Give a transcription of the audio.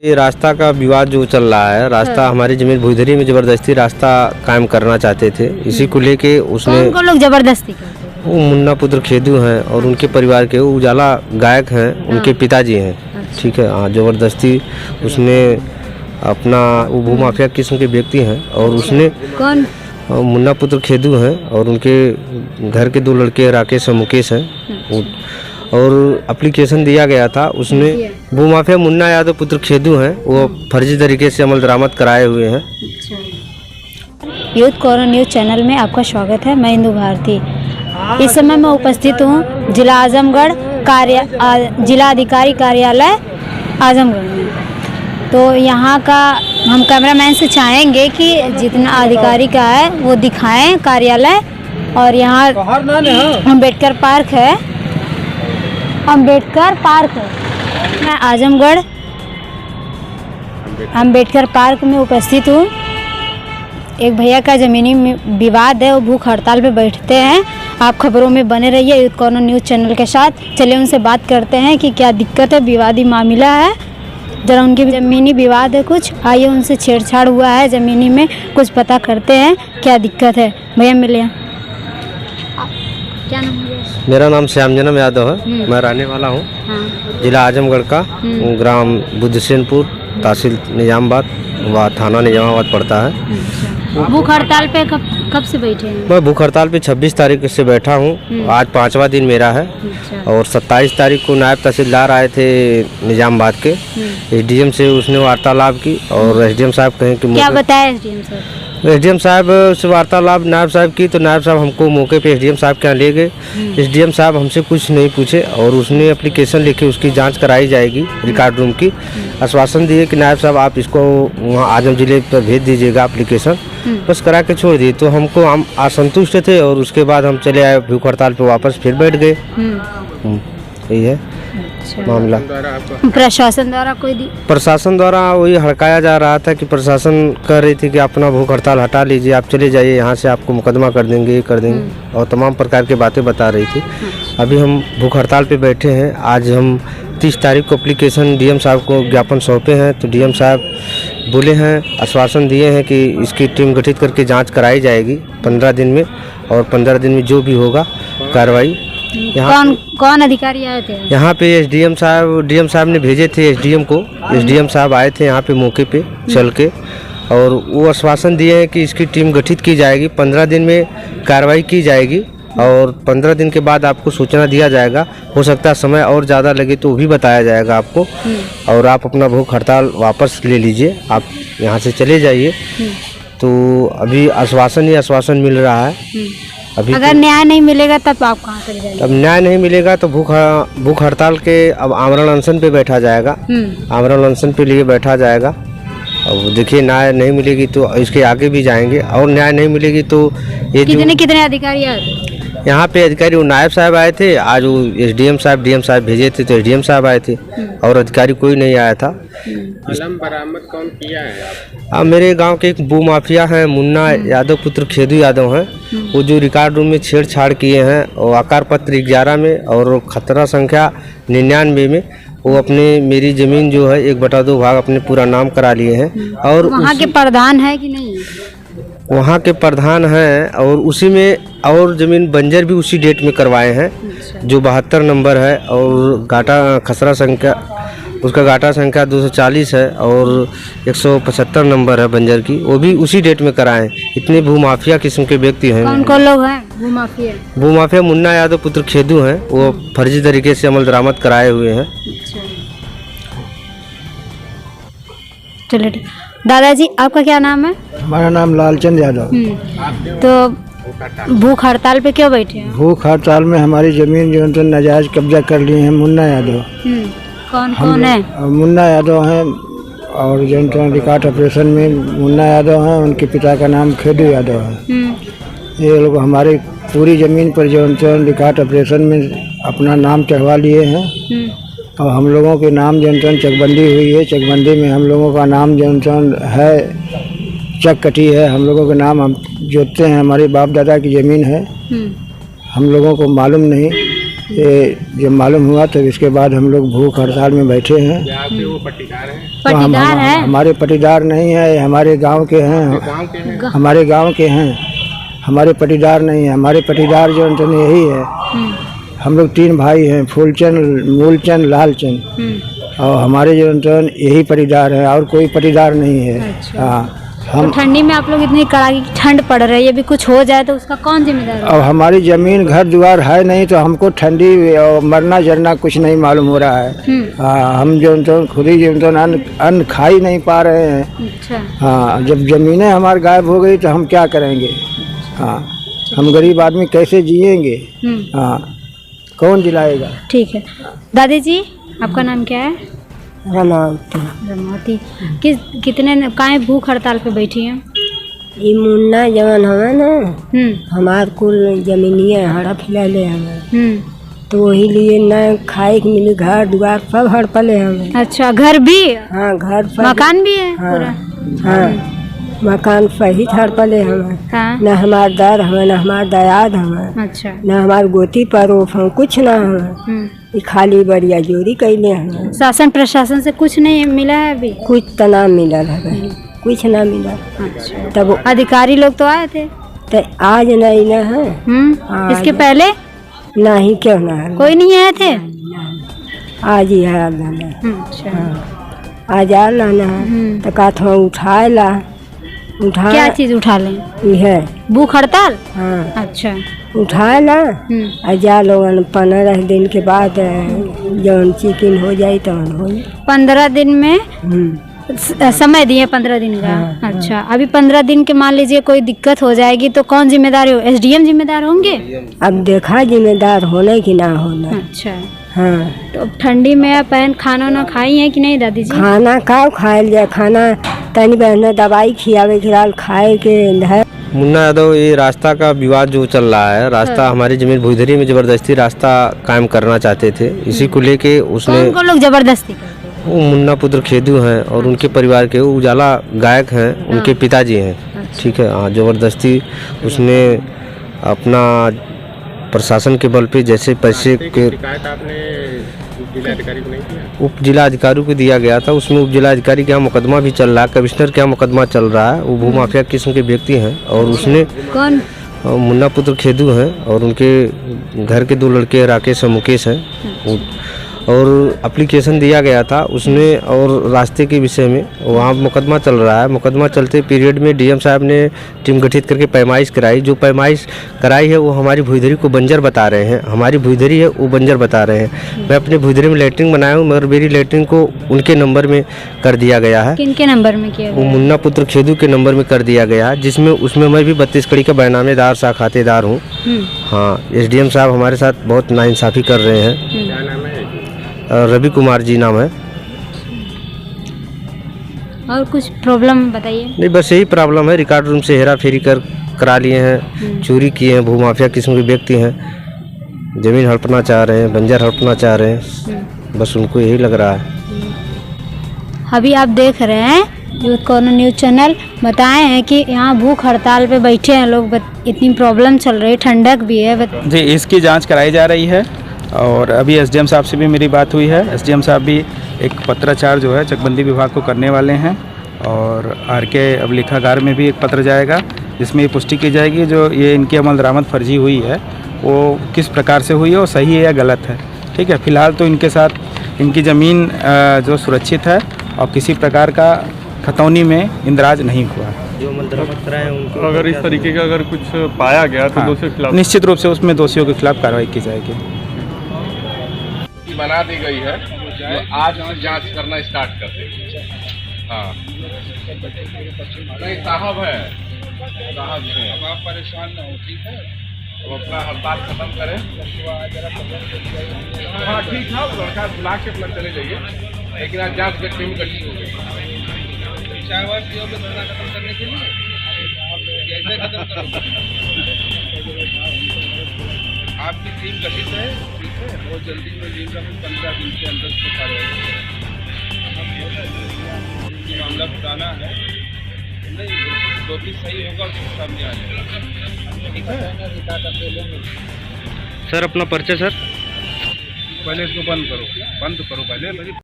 ये रास्ता का विवाद जो चल रहा है, रास्ता हमारी जमीन भुइधरी में जबरदस्ती रास्ता कायम करना चाहते थे। इसी को लेके उसने कौन लोग जबरदस्ती करते हैं? वो मुन्ना पुत्र खेदू हैं और उनके परिवार के वो उजाला गायक हैं, उनके पिताजी हैं। ठीक है, हाँ, जबरदस्ती उसने अपना वो भूमाफिया किस्म के व्यक्ति हैं और उसने कौन? मुन्ना पुत्र खेदू हैं और उनके घर के दो लड़के राकेश और मुकेश हैं और एप्लीकेशन दिया गया था। उसने भूमाफिया मुन्ना यादव पुत्र खेदू हैं, वो फर्जी तरीके से अमल दरामद कराए हुए हैं। यूथ कॉर्नर न्यूज़ चैनल में आपका स्वागत है। मैं इंदु भारती। इस समय मैं उपस्थित हूँ जिला आजमगढ़ जिला अधिकारी कार्यालय आजमगढ़ में। तो यहाँ का हम कैमरामैन से चाहेंगे कि जितना अधिकारी का है वो दिखाएं कार्यालय। और यहाँ अम्बेडकर पार्क है, अम्बेडकर पार्क है। मैं आजमगढ़ अम्बेडकर पार्क में उपस्थित हूँ। एक भैया का ज़मीनी विवाद है, वो भूख हड़ताल पे बैठते हैं। आप खबरों में बने रहिए यूथ कॉर्नर न्यूज़ चैनल के साथ। चलिए उनसे बात करते हैं कि क्या दिक्कत है, विवादी मामला है। जरा उनकी ज़मीनी विवाद है कुछ, आइए उनसे छेड़छाड़ हुआ है ज़मीनी में, कुछ पता करते हैं क्या दिक्कत है। भैया मिले, क्या नाम है? मेरा नाम श्याम जनम यादव है। मैं रहने वाला हूँ जिला आजमगढ़ का, ग्राम बुद्धसेनपुर, तहसील निजामाबाद व थाना निजामाबाद पड़ता है। भूख हड़ताल पे कब से बैठे हैं? मैं भूख हड़ताल पे 26 तारीख से बैठा हूँ। आज 5वां दिन मेरा है और 27 तारीख को नायब तहसीलदार आए थे निजामाबाद के। एसडीएम से उसने वार्तालाप की और एसडीएम साहब कहें कि क्या बताया एसडीएम साहब? एसडीएम साहब से वार्तालाप नायब साहब की, तो नायब साहब हमको मौके पे एसडीएम साहब के यहाँ ले गए। एसडीएम साहब हमसे कुछ नहीं पूछे और उसने एप्लीकेशन लिखी, उसकी जांच कराई जाएगी रिकॉर्ड रूम की। आश्वासन दिए कि नायब साहब आप इसको वहाँ आजम जिले पर भेज दीजिएगा एप्लीकेशन, बस करा के छोड़ दिए। तो हम असंतुष्ट थे और उसके बाद हम चले आए भूख हड़ताल पे, वापस फिर बैठ गए। यही है मामला। प्रशासन द्वारा प्रशासन द्वारा वही हड़काया जा रहा था कि प्रशासन कह रही थी कि अपना भूख हड़ताल हटा लीजिए, आप चले जाइए यहाँ से, आपको मुकदमा कर देंगे, ये कर देंगे और तमाम प्रकार की बातें बता रही थी। अभी हम भूख हड़ताल पे बैठे हैं। आज हम 30 तारीख को एप्लीकेशन डीएम साहब को ज्ञापन सौंपे हैं। तो डीएम साहब बोले हैं, आश्वासन दिए हैं कि इसकी टीम गठित करके जाँच कराई जाएगी 15 दिन में और 15 दिन में जो भी होगा कार्रवाई। कौन अधिकारी आए थे यहाँ पे? एसडीएम साहब, डीएम साहब ने भेजे थे एसडीएम को। एसडीएम साहब आए थे यहाँ पे मौके पे चल के और वो आश्वासन दिए हैं कि इसकी टीम गठित की जाएगी, 15 दिन में कार्रवाई की जाएगी और 15 दिन के बाद आपको सूचना दिया जाएगा। हो सकता है समय और ज़्यादा लगे तो भी बताया जाएगा आपको और आप अपना भूख हड़ताल वापस ले लीजिए, आप यहाँ से चले जाइए। तो अभी आश्वासन ही आश्वासन मिल रहा है। अभी अगर न्याय नहीं मिलेगा तब आप कहाँ चले जाएंगे? अब न्याय नहीं मिलेगा तो भूख हड़ताल के अब आमरण अनशन पे बैठा जाएगा, आमरण अनशन पे लिए बैठा जाएगा। अब देखिए न्याय नहीं मिलेगी तो इसके आगे भी जाएंगे और न्याय नहीं मिलेगी तो ये कितने अधिकारी आए थे यहाँ पे? अधिकारी वो नायब साहब आए थे, आज वो एसडीएम साहब डीएम साहब भेजे थे तो एसडीएम साहब आए थे और अधिकारी कोई नहीं आया था। कलम बरामद कौन किया है आप? मेरे गांव के एक भूमाफिया हैं, मुन्ना यादव पुत्र खेदू यादव हैं। वो जो रिकॉर्ड रूम में छेड़छाड़ किए हैं और आकार पत्र 11 में और खतरा संख्या 99 में वो अपने मेरी ज़मीन जो है 1/2 भाग अपने पूरा नाम करा लिए हैं। और वहाँ के प्रधान है कि नहीं? वहाँ के प्रधान हैं और उसी में और ज़मीन बंजर भी उसी डेट में करवाए हैं जो 72 नंबर है और गाटा खसरा संख्या, उसका गाटा संख्या 240 है और 175 नंबर है बंजर की, वो भी उसी डेट में कराएं। इतने भूमाफिया किस्म के व्यक्ति हैं। कौन लोग हैं भूमाफिया? भूमाफिया मुन्ना यादव पुत्र खेदू हैं, वो फर्जी तरीके से अमल दरामद कराए हुए हैं। चलो ठीक। दादाजी आपका क्या नाम है? हमारा नाम लालचंद यादव। तो भूख हड़ताल पे क्यों बैठे हैं? भूख हड़ताल में हमारी जमीन जो है नाजायज कब्जा कर लिए हैं मुन्ना यादव। कौन है? मुन्ना यादव हैं और जो रिकॉर्ड ऑपरेशन में मुन्ना यादव हैं, उनके पिता का नाम खेदू यादव है। ये लोग हमारी पूरी ज़मीन पर जो रिकॉर्ड ऑपरेशन में अपना नाम चढ़वा लिए हैं और हम लोगों के नाम जो चकबंदी हुई है। चकबंदी में हम लोगों का नाम जो है चक कटी है, हम लोगों के नाम हम जोतते हैं, हमारे बाप दादा की ज़मीन है, हम लोगों को मालूम नहीं। ये जब मालूम हुआ तो इसके बाद हम लोग भूख हड़ताल में बैठे हैं। वो पट्टीदार हैं। पटीदार है? हमारे पटीदार नहीं है, हमारे गांव के हैं, गांव के हैं? हमारे गांव के हैं, हमारे पटीदार नहीं है। हमारे पटीदार जो है यही है। हम लोग 3 भाई हैं, फूलचंद, मूलचंद, लालचंद, और हमारे जो यही पटीदार है, और कोई पटीदार नहीं है। अच्छा। हाँ, तो हम ठंडी में आप लोग इतनी कड़ाके की ठंड पड़ रही है, अभी कुछ हो जाए तो उसका कौन जिम्मेदार अब होगा? हमारी जमीन घर द्वार है नहीं, तो हमको ठंडी और मरना जरना कुछ नहीं मालूम हो रहा है। हाँ, हम जो तो खुद ही जो तो अन्न खा ही नहीं पा रहे हैं। अच्छा। हाँ, जब जमीनें हमारे गायब हो गई तो हम क्या करेंगे? हाँ, हम गरीब आदमी कैसे जिएंगे? हाँ, कौन जिलाएगा? ठीक है। दादी जी, आपका नाम क्या है? रमावती। कितने काहे भूख हड़ताल पे बैठी हैं? ये मुन्ना जवन हवे ना, हमार कुल जमीनिया हड़प ले हमें, तो वही लिए न खाए के मिली, घर द्वार सब हड़पले हमें। अच्छा, घर भी? हाँ, घर पर मकान भी है पूरा? हाँ, मकान सही हड़पले हमें। हाँ। न हमार दर हमें, न हमार दयाद हमें, अच्छा। न हमार गोती परोफ हम कुछ न हमें। ये खाली बड़िया जोरी कैले हमें। शासन प्रशासन से कुछ नहीं मिला है अभी? कुछ तो ना मिलल है, कुछ ना मिला। अच्छा। तब अधिकारी लोग तो आए थे? तो आज नहीं न है। इसके पहले नहीं, क्यों ना है? कोई नहीं आए थे? आज ही है। अच्छा। आज आ लाना तो कहता उठाए उठा क्या चीज उठा लें? है भूख हड़ताल? हाँ, अच्छा। उठाए ला आ जा लोगन 15 दिन के बाद जौन चिकिन हो जाए तो हो। 15 दिन में समय दिए 15 दिन का? अच्छा। अभी 15 दिन के मान लीजिए कोई दिक्कत हो जाएगी तो कौन जिम्मेदार हो? एसडीएम जिम्मेदार होंगे? अब देखा जिम्मेदार होने की ना होना। अच्छा। हाँ, तो ठंडी में आप खाना ना खाई है कि नहीं दादी जी? खाना का खायल जाए, खाना तनी बहना दवाई खियावे खिलाल खाए के है। मुन्ना यादव, ये रास्ता का विवाद जो चल रहा है, रास्ता हमारी जमीन भुईधरी में जबरदस्ती रास्ता कायम करना चाहते थे। इसी को लेके उसने, कौन लोग जबरदस्ती करते हैं? वो मुन्ना पुत्र खेदू हैं और उनके परिवार के उजाला गायक हैं, उनके पिताजी हैं। ठीक है। हाँ, जबरदस्ती उसने अपना प्रशासन के बल पे जैसे पैसे के शिकायत आपने जिलाधिकारी को नहीं किया? उप जिला अधिकारी को दिया गया था। उसमें उप जिला अधिकारी के यहाँ मुकदमा भी चल रहा है, कमिश्नर के यहाँ मुकदमा चल रहा है। वो भूमाफिया किस्म के व्यक्ति हैं और उसने कौन? मुन्ना पुत्र खेदू हैं और उनके घर के 2 लड़के राकेश और मुकेश हैं। और एप्लीकेशन दिया गया था उसने, और रास्ते के विषय में वहाँ मुकदमा चल रहा है। मुकदमा चलते पीरियड में डीएम साहब ने टीम गठित करके पैमाइश कराई। जो पैमाइश कराई है वो हमारी भुईधरी को बंजर बता रहे हैं। हमारी भुईधरी है वो बंजर बता रहे हैं। मैं अपने भुईधरी में लेटरिन बनाया हूँ, मगर मेरी लेटरिन को उनके नंबर में कर दिया गया है। किनके नंबर में किया वो गया? मुन्ना पुत्र खेदू के नंबर में कर दिया गया है, जिसमें उसमें मैं भी 32 कड़ी का बैनामेदार सा खातेदार हूँ। हाँ, एसडीएम साहब हमारे साथ बहुत नाइंसाफ़ी कर रहे हैं। क्या नाम है? रवि कुमार जी नाम है। और कुछ प्रॉब्लम बताइए। नहीं, बस यही प्रॉब्लम है। रिकॉर्ड रूम से हेरा फेरी करा लिए हैं, चोरी किए हैं। भूमाफिया किस्म के व्यक्ति हैं, जमीन हड़पना चाह रहे हैं, बंजर हड़पना चाह रहे हैं। बस उनको यही लग रहा है। अभी आप देख रहे हैं यूथ कॉर्नर न्यूज़ चैनल, बताए हैं कि यहाँ भूख हड़ताल पे बैठे हैं लोग। इतनी प्रॉब्लम चल रही है, ठंडक भी है। जी, इसकी जांच कराई जा रही है और अभी एसडीएम साहब से भी मेरी बात हुई है। एसडीएम साहब भी एक पत्राचार जो है चकबंदी विभाग को करने वाले हैं और आरके अभिलेखागार में भी एक पत्र जाएगा जिसमें ये पुष्टि की जाएगी जो ये इनकी अमल दरामद फर्जी हुई है वो किस प्रकार से हुई है और सही है या गलत है। ठीक है। फिलहाल तो इनके साथ इनकी ज़मीन जो सुरक्षित है और किसी प्रकार का खतौनी में इंदराज नहीं हुआ। जो अमल दरामद कराए उनको अगर इस तरीके का अगर कुछ पाया गया तो दोषियों के खिलाफ निश्चित रूप से उसमें दोषियों के खिलाफ कार्रवाई की जाएगी। बना दी गई है जो आज से जांच करना स्टार्ट कर देंगे। हाँ, नहीं साहब है, साहब से अब आप परेशान न हो। ठीक है, तो अपना हड़ताल खत्म करें। हाँ ठीक है, लड़का बुला के अपना चले जाइए, लेकिन आज जांच की टीम गठित हो गई। खत्म करने के लिए कैसे खत्म करो? आपकी टीम गठित है, ठीक है, बहुत जल्दी में टीम का 15 दिन के अंदर उसको कार्रवाई मामला पुराना है, नहीं जो भी सही होगा उसके सामने आ जाएगा। ठीक है सर, अपना पर्चा सर पहले इसको बंद करो पहले।